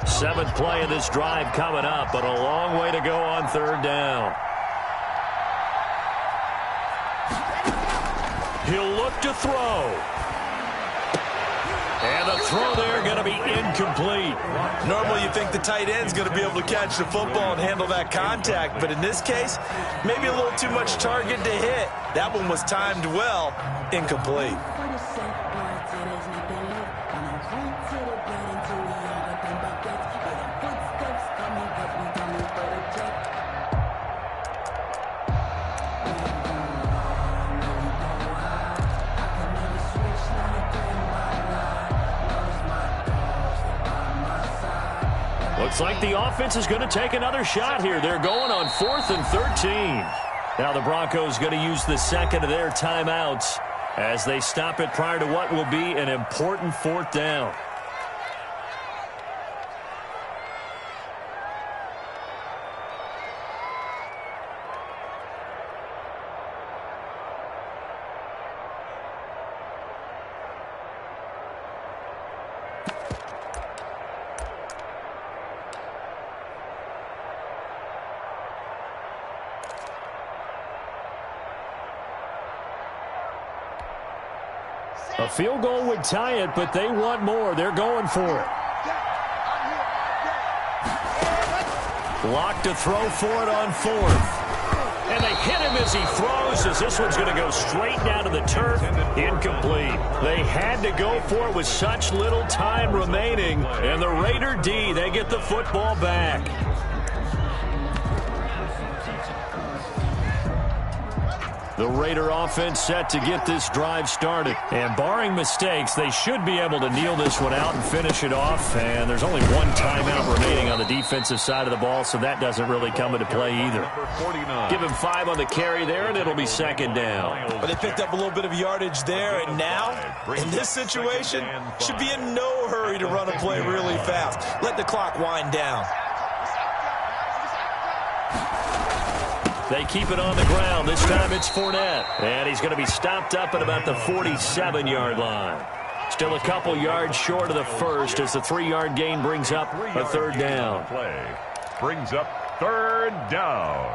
Seventh play of this drive coming up, but a long way to go on third down. He'll look to throw. And the throw there going to be incomplete. Normally you think the tight end's going to be able to catch the football and handle that contact, but in this case, maybe a little too much target to hit. That one was timed well, incomplete. Looks like the offense is going to take another shot here. They're going on 4th and 13. Now the Broncos going to use the second of their timeouts as they stop it prior to what will be an important fourth down. A field goal would tie it, but they want more. They're going for it. Locked to throw for it on 4th. And they hit him as he throws, as this one's going to go straight down to the turf. Incomplete. They had to go for it with such little time remaining. And the Raider D, they get the football back. The Raider offense set to get this drive started. And barring mistakes, they should be able to kneel this one out and finish it off. And there's only one timeout remaining on the defensive side of the ball, so that doesn't really come into play either. Give him 5 on the carry there, and it'll be second down. But they picked up a little bit of yardage there, and now, in this situation, should be in no hurry to run a play really fast. Let the clock wind down. They keep it on the ground. This time it's Fournette. And he's going to be stopped up at about the 47-yard line. Still a couple yards short of the first as the 3-yard gain brings up a third down. Play brings up third down.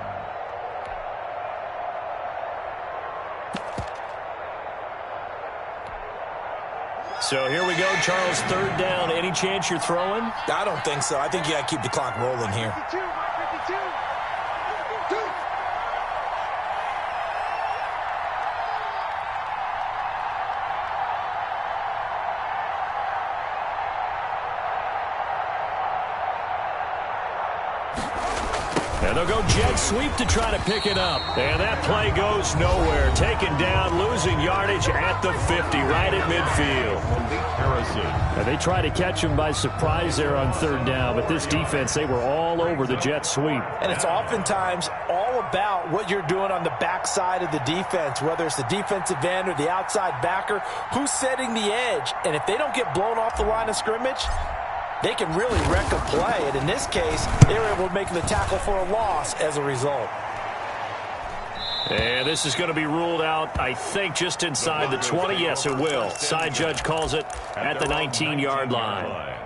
So here we go, Charles, third down. Any chance you're throwing? I don't think so. I think you got to keep the clock rolling here. 52. And they'll go jet sweep to try to pick it up. And that play goes nowhere. Taken down, losing yardage at the 50, right at midfield. Harrison. And they try to catch him by surprise there on third down, but this defense, they were all over the jet sweep. And it's oftentimes all about what you're doing on the backside of the defense, whether it's the defensive end or the outside backer, who's setting the edge. And if they don't get blown off the line of scrimmage, they can really wreck a play. And in this case, they were able to make the tackle for a loss as a result. And this is going to be ruled out, I think, just inside the 20. Yes, it will. Side judge calls it at the 19-yard line.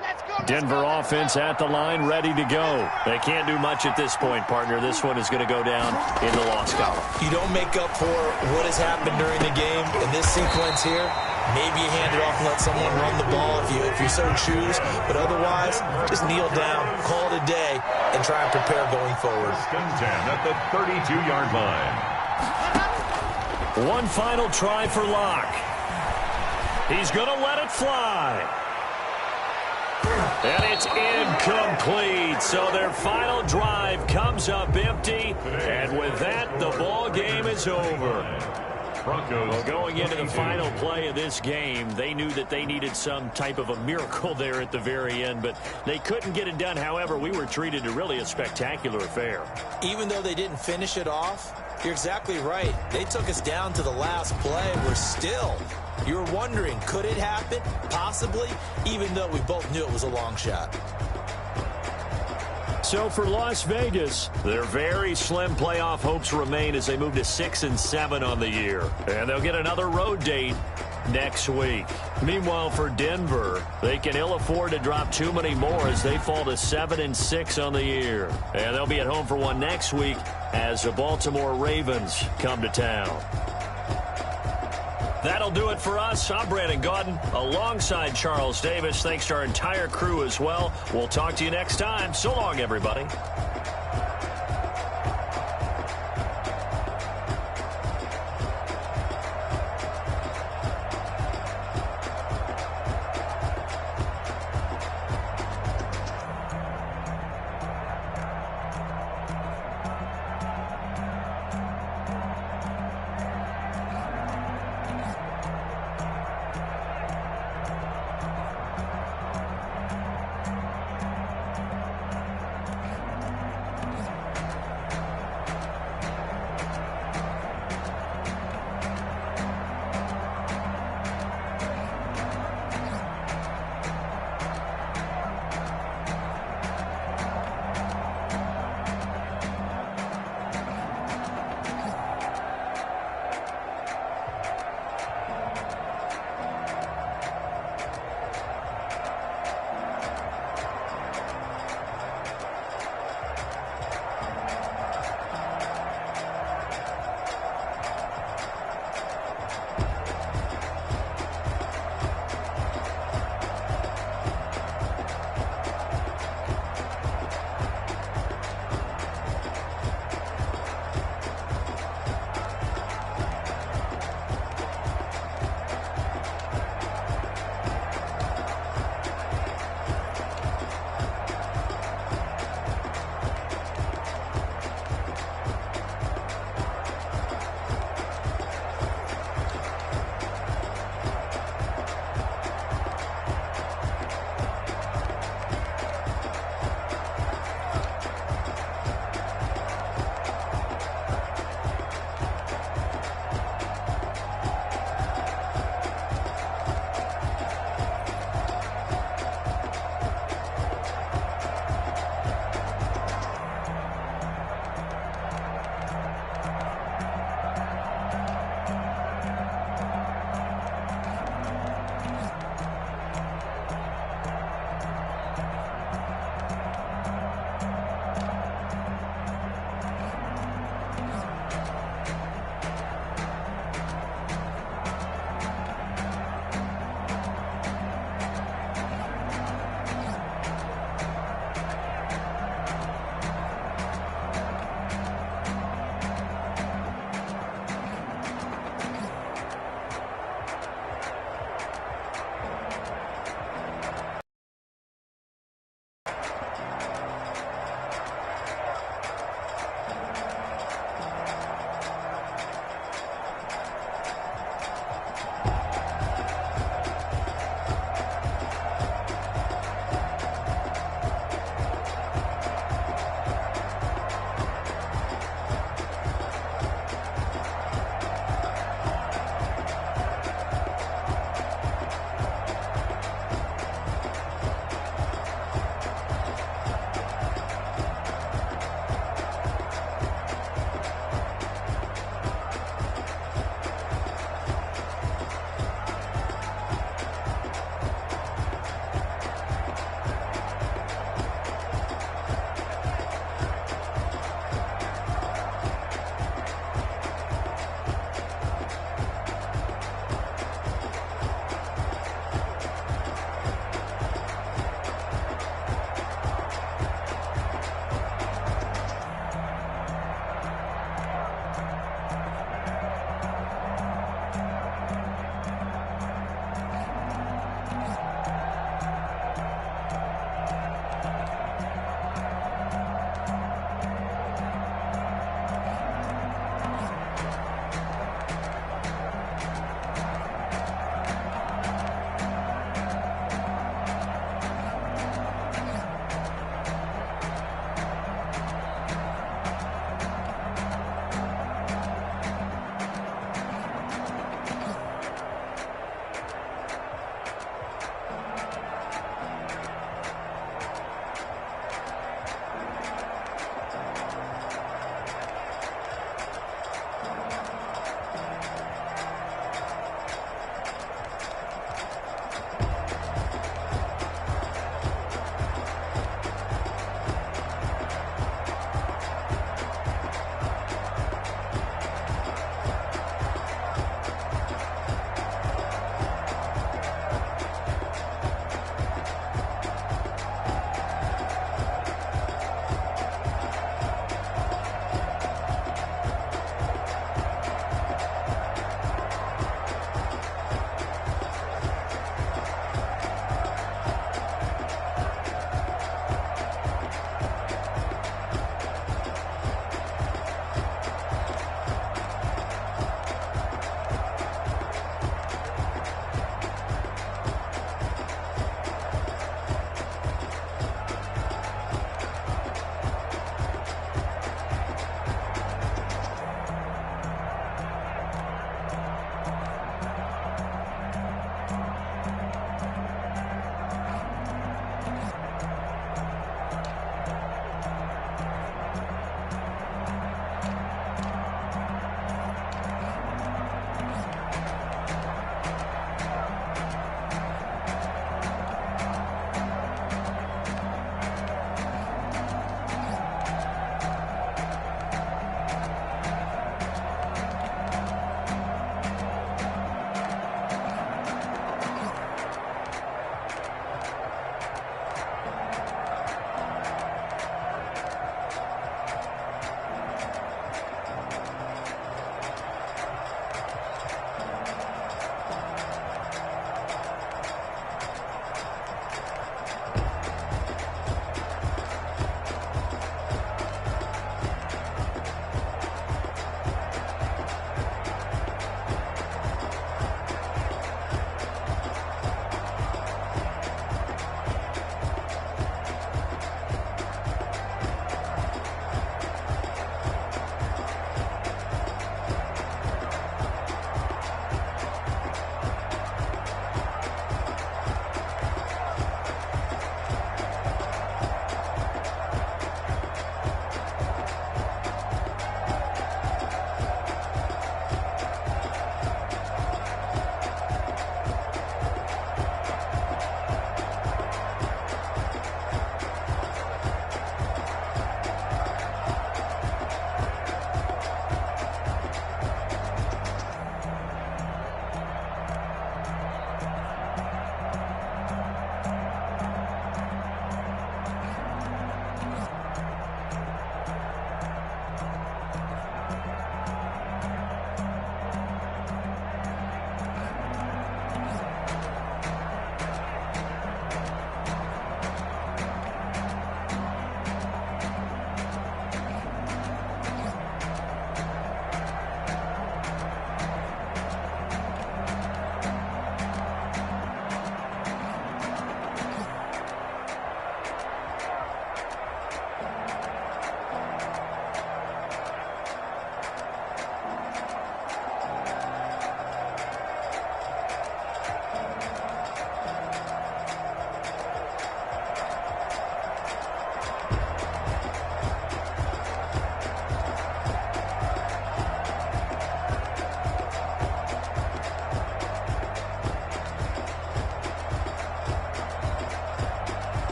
Let's go, Denver offense at the line, ready to go. They can't do much at this point, partner. This one is going to go down in the loss column. You don't make up for what has happened during the game. In this sequence here, maybe you hand it off and let someone run the ball if you so choose. But otherwise, just kneel down, call it a day, and try and prepare going forward. 10 at the 32-yard line. One final try for Locke. He's going to let it fly. And it's incomplete. So their final drive comes up empty. And with that, the ball game is over. Well, going into the final play of this game, they knew that they needed some type of a miracle there at the very end, but they couldn't get it done. However, we were treated to really a spectacular affair. Even though they didn't finish it off, you're exactly right. They took us down to the last play. We're still, you were wondering, could it happen? Possibly, even though we both knew it was a long shot. So for Las Vegas, their very slim playoff hopes remain as they move to 6-7 on the year. And they'll get another road date next week. Meanwhile, for Denver, they can ill afford to drop too many more as they fall to 7-6 on the year. And they'll be at home for one next week as the Baltimore Ravens come to town. That'll do it for us. I'm Brandon Gaudin alongside Charles Davis. Thanks to our entire crew as well. We'll talk to you next time. So long, everybody.